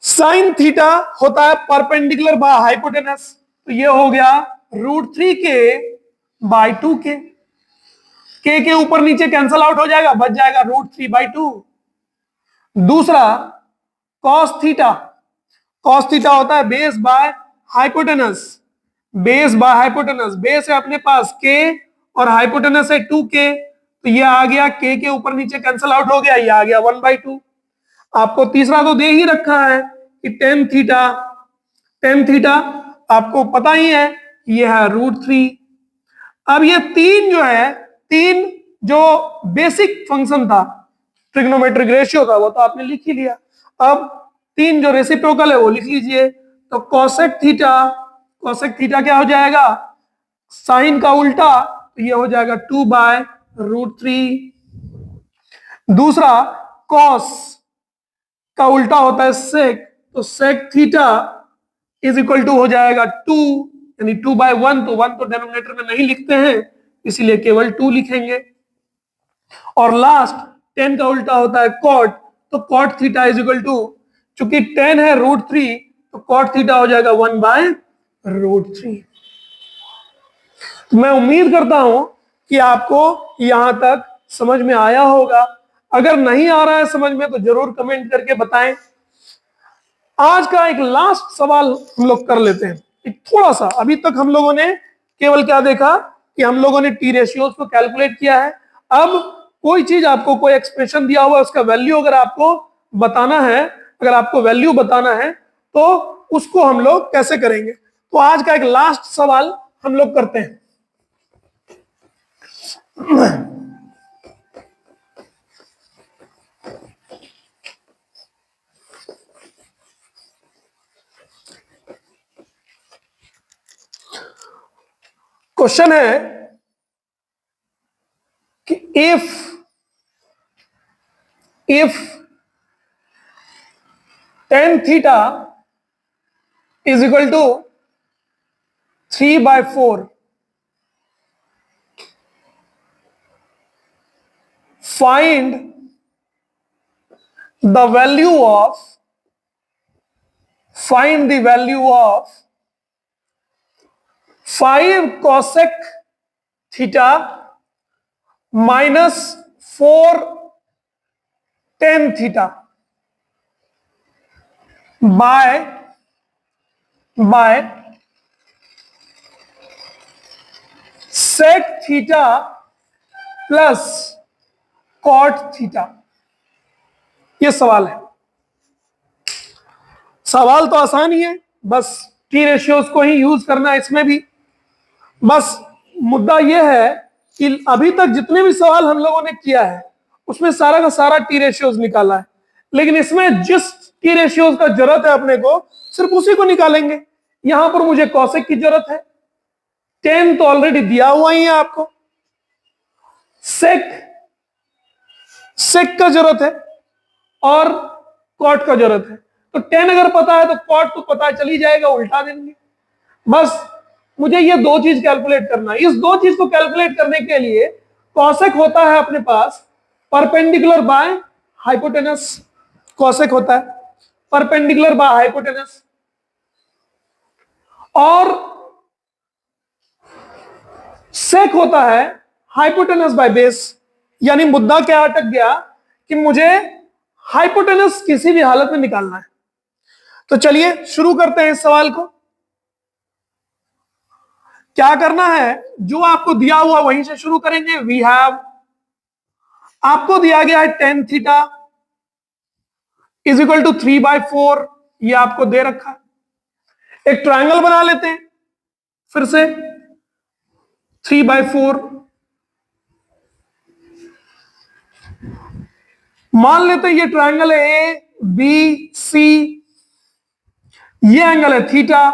साइन थीटा होता है परपेंडिकुलर बाय हाइपोटेनस। तो ये हो गया √3 के बाय 2 के ऊपर नीचे कैंसल आउट हो जाएगा, बच जाएगा √3/2। दूसरा कॉस थीटा, कॉस थीटा होता है base by hypotenuse, base by hypotenuse. Base है अपने पास के और हाइपोटेनस है 2 के, तो ये आ गया के ऊपर नीचे कैंसल आउट हो गया, ये आ गया 1/2। आपको तीसरा तो दे ही रखा है कि टेन थीटा, टेन थीटा आपको पता ही है, ये है √3। अब ये तीन जो है, तीन जो बेसिक फंक्शन था, ट्रिग्नोमेट्रिक रेशियो था, वो तो आपने लिख ही लिया। अब तीन जो रेसिप्रोकल है वो लिख लीजिए। तो कोसेक थीटा, कोसेक थीटा क्या हो जाएगा, साइन का उल्टा, तो ये हो जाएगा 2/√3। दूसरा कॉस का उल्टा होता है सेक, तो sec theta is equal to हो जाएगा 2, यानी 2/1। तो 1 तो डिनोमिनेटर में नहीं लिखते हैं, इसीलिए केवल 2 लिखेंगे। और लास्ट टेन का उल्टा होता है कॉट, तो cot theta is equal to, चूंकि 10 है √3, तो कॉट थीटा हो जाएगा 1/√3। तो मैं उम्मीद करता हूं कि आपको यहां तक समझ में आया होगा। अगर नहीं आ रहा है समझ में तो जरूर कमेंट करके बताएं। आज का एक लास्ट सवाल हम लोग कर लेते हैं, एक थोड़ा सा। अभी तक हम लोगों ने केवल क्या देखा कि हम लोगों ने टी रेशियोज को कैलकुलेट किया है। अब कोई चीज आपको, कोई एक्सप्रेशन दिया हुआ है, उसका वैल्यू अगर आपको बताना है, अगर आपको वैल्यू बताना है तो उसको हम लोग कैसे करेंगे। तो आज का एक लास्ट सवाल हम लोग करते हैं। क्वेश्चन है कि if tan theta is equal to 3/4, find the value of, find the value of 5 cosec theta minus 4 tan theta by sec theta plus cot theta. ये सवाल है। सवाल तो आसान ही है, बस टी रेशियोज को ही यूज करना है इसमें भी। बस मुद्दा यह है कि अभी तक जितने भी सवाल हम लोगों ने किया है उसमें सारा का सारा टी रेशियोज निकाला है, लेकिन इसमें जिस टी रेशियोज का जरूरत है अपने को सिर्फ उसी को निकालेंगे। यहां पर मुझे कॉसेक की जरूरत है, टेन तो ऑलरेडी दिया हुआ ही है आपको, सेक सेक का जरूरत है और कॉट का जरूरत है। तो टेन अगर पता है तो कॉट तो पता चल ही जाएगा, उल्टा देंगे। बस मुझे ये दो चीज कैलकुलेट करना है। इस दो चीज को कैलकुलेट करने के लिए कॉसेक होता है अपने पास परपेंडिकुलर बाय हाइपोटेनस, कॉसेक होता है परपेंडिकुलर बाय हाइपोटेनस, और सेक होता है हाइपोटेनस बाय बेस। यानी मुद्दा क्या अटक गया कि मुझे हाइपोटेनस किसी भी हालत में निकालना है। तो चलिए शुरू करते हैं इस सवाल को। क्या करना है, जो आपको दिया हुआ वहीं से शुरू करेंगे। वी हैव, आपको दिया गया है tan theta is equal to 3/4, ये आपको दे रखा है। एक ट्रायंगल बना लेते हैं फिर से, 3/4 मान लेते हैं। ये ट्रायंगल है ए बी सी, ये एंगल है थीटा।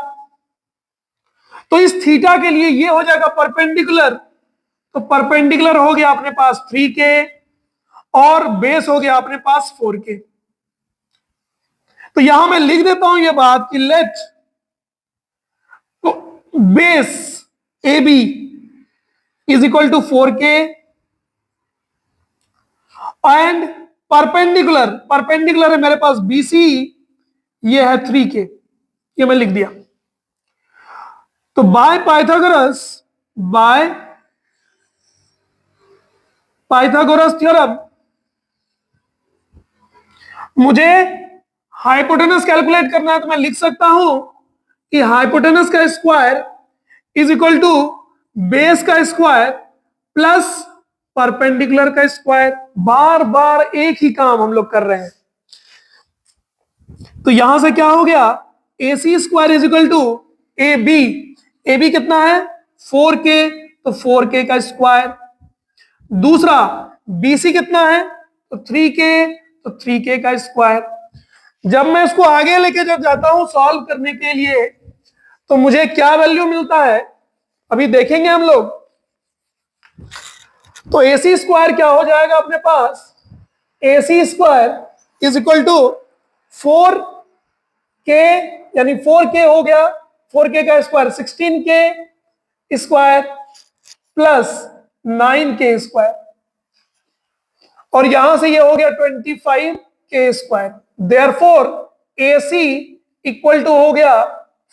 तो इस थीटा के लिए ये हो जाएगा परपेंडिकुलर, तो परपेंडिकुलर हो गया अपने पास 3K और बेस हो गया अपने पास 4K। तो यहां मैं लिख देता हूं ये बात कि लेट, तो base A B is equal to 4K and perpendicular, perpendicular है मेरे पास BC, ये है 3K, ये मैं लिख दिया। तो by Pythagoras, bye Pythagoras theorem मुझे हाइपोटेनस कैलकुलेट करना है। तो मैं लिख सकता हूं कि हाइपोटेनस का square is equal to base का स्क्वायर प्लस परपेंडिकुलर का स्क्वायर। बार बार एक ही काम हम लोग कर रहे हैं। तो यहां से क्या हो गया, AC square is equal to A B कितना है 4K, तो 4K का स्क्वायर। दूसरा BC कितना है, तो 3K, तो 3K का स्क्वायर। जब मैं इसको आगे लेके जब जाता हूं सॉल्व करने के लिए, तो मुझे क्या वैल्यू मिलता है अभी देखेंगे हम लोग। तो AC स्क्वायर क्या हो जाएगा अपने पास, AC square is equal to 4K, यानी 4K हो गया, 4K का square 16K square plus 9K square, और यहां से ये हो गया 25K square. Therefore AC equal to हो गया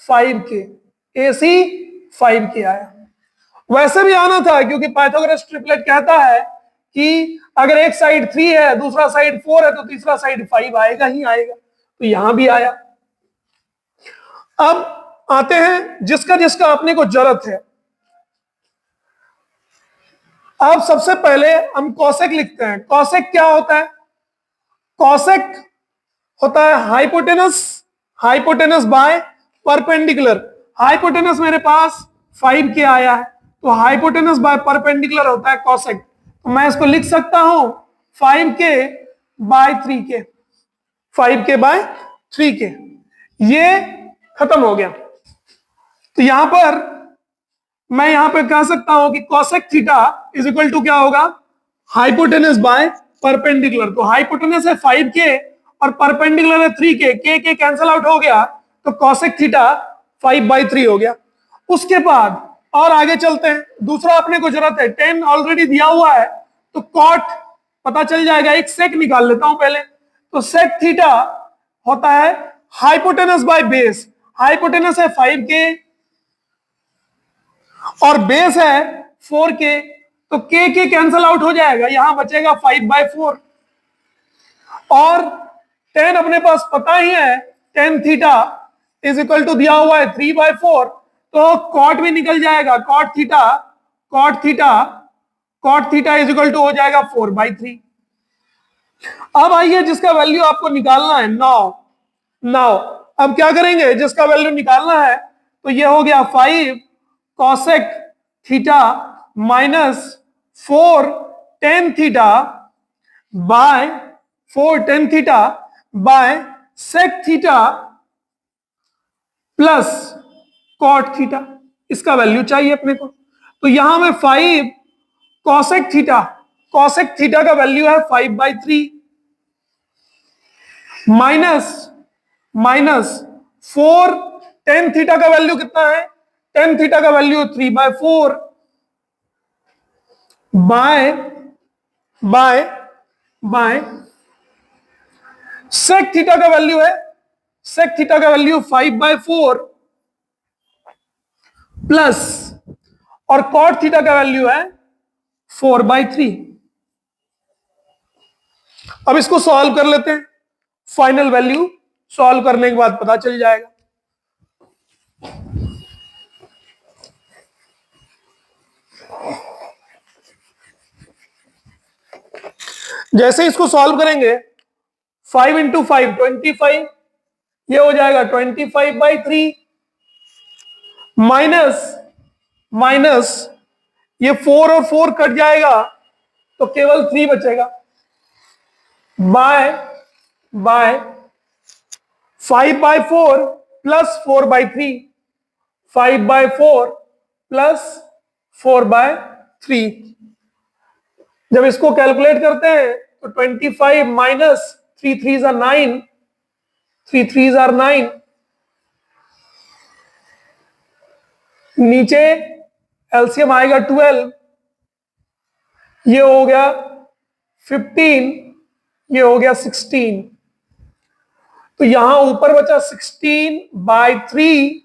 5K, AC 5K आया। वैसे भी आना था क्योंकि पाइथागोरस ट्रिपलेट कहता है कि अगर एक साइड 3 है दूसरा साइड 4 है तो तीसरा साइड 5 आएगा ही आएगा, तो यहां भी आया। अब आते हैं जिसका जिसका अपने को जरूरत है। अब सबसे पहले हम कॉसेक लिखते हैं। कॉसेक क्या होता है, कॉसेक होता है hypotenuse, hypotenuse by perpendicular. Hypotenuse मेरे पास 5K आया है, तो हाइपोटेनस बाय परपेंडिकुलर होता है कॉसेक। तो मैं इसको लिख सकता हूं 5K bye 3K, 5K bye 3K, ये खत्म हो गया। तो यहां पर मैं यहां पे कह सकता हूं कि cosec theta is equal to क्या होगा, हाइपोटेनस बाय परपेंडिकुलर। तो हाइपोटेनस है 5K और परपेंडिकुलर है 3K, के कैंसिल आउट हो गया, तो कॉसेक थीटा 5/3 हो गया। उसके बाद और आगे चलते हैं। दूसरा अपने को जरूरत है 10 ऑलरेडी दिया हुआ है, तो कॉट पता चल जाएगा। एक सेक निकाल लेता हूं पहले। तो सेक थीटा होता है हाइपोटेनस बाय बेस। हाइपोटेनस है 5K और बेस है 4K, तो के कैंसिल आउट हो जाएगा, यहां बचेगा 5/4। और 10 अपने पास पता ही है, 10 थीटा इज इक्वल टू दिया हुआ है 3/4, तो कॉट भी निकल जाएगा। Cot theta, cot theta, cot theta is equal to हो जाएगा 4/3। अब आइए जिसका वैल्यू आपको निकालना है नाउ, अब क्या करेंगे, जिसका वैल्यू निकालना है, तो ये हो गया 5 cosec theta minus 4 tan theta by 4 tan theta by sec theta plus cot theta. इसका वैल्यू चाहिए अपने को। तो यहां में 5 कॉसेक थीटा का वैल्यू है 5/3 माइनस 4 टेन थीटा का वैल्यू कितना है, टेन थीटा का वैल्यू 3/4 बाय सेक थीटा का वैल्यू है, सेक थीटा का वैल्यू 5/4 प्लस और कॉट थीटा का वैल्यू है 4/3। अब इसको सॉल्व कर लेते हैं, फाइनल वैल्यू सॉल्व करने के बाद पता चल जाएगा। जैसे इसको सॉल्व करेंगे, 5 इंटू 5 25, ये हो जाएगा 25/3 माइनस ये 4 और 4 कट जाएगा तो केवल 3 बचेगा बाय 5/4 प्लस 4/3 5/4 प्लस 4/3। जब इसको कैलकुलेट करते हैं तो 25 minus 3 3s are 9, 3 3s are 9, नीचे एलसीएम आएगा 12, ये हो गया 15, ये हो गया 16। तो यहां ऊपर बचा 16/3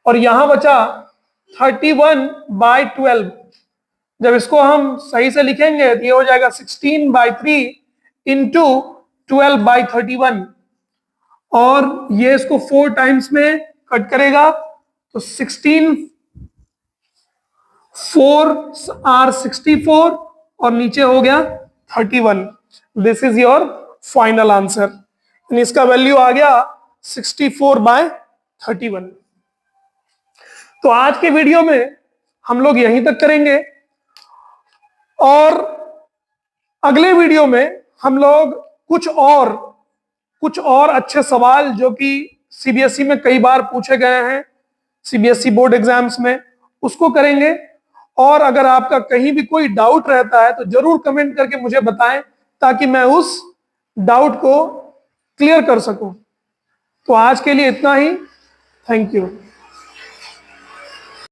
और यहां बचा 31/12। जब इसको हम सही से लिखेंगे तो ये हो जाएगा 16/3 इंटू 12/31 और ये इसको 4 टाइम्स में कट करेगा तो 16 4 आर 64 और नीचे हो गया 31। This is your final answer. इसका वैल्यू आ गया 64/31। तो आज के वीडियो में हम लोग यहीं तक करेंगे और अगले वीडियो में हम लोग कुछ और अच्छे सवाल जो कि सीबीएसई में कई बार पूछे गए हैं, सीबीएसई बोर्ड एग्जाम्स में, उसको करेंगे। और अगर आपका कहीं भी कोई डाउट रहता है तो जरूर कमेंट करके मुझे बताएं ताकि मैं उस डाउट को क्लियर कर सकूं। तो आज के लिए इतना ही। Thank you.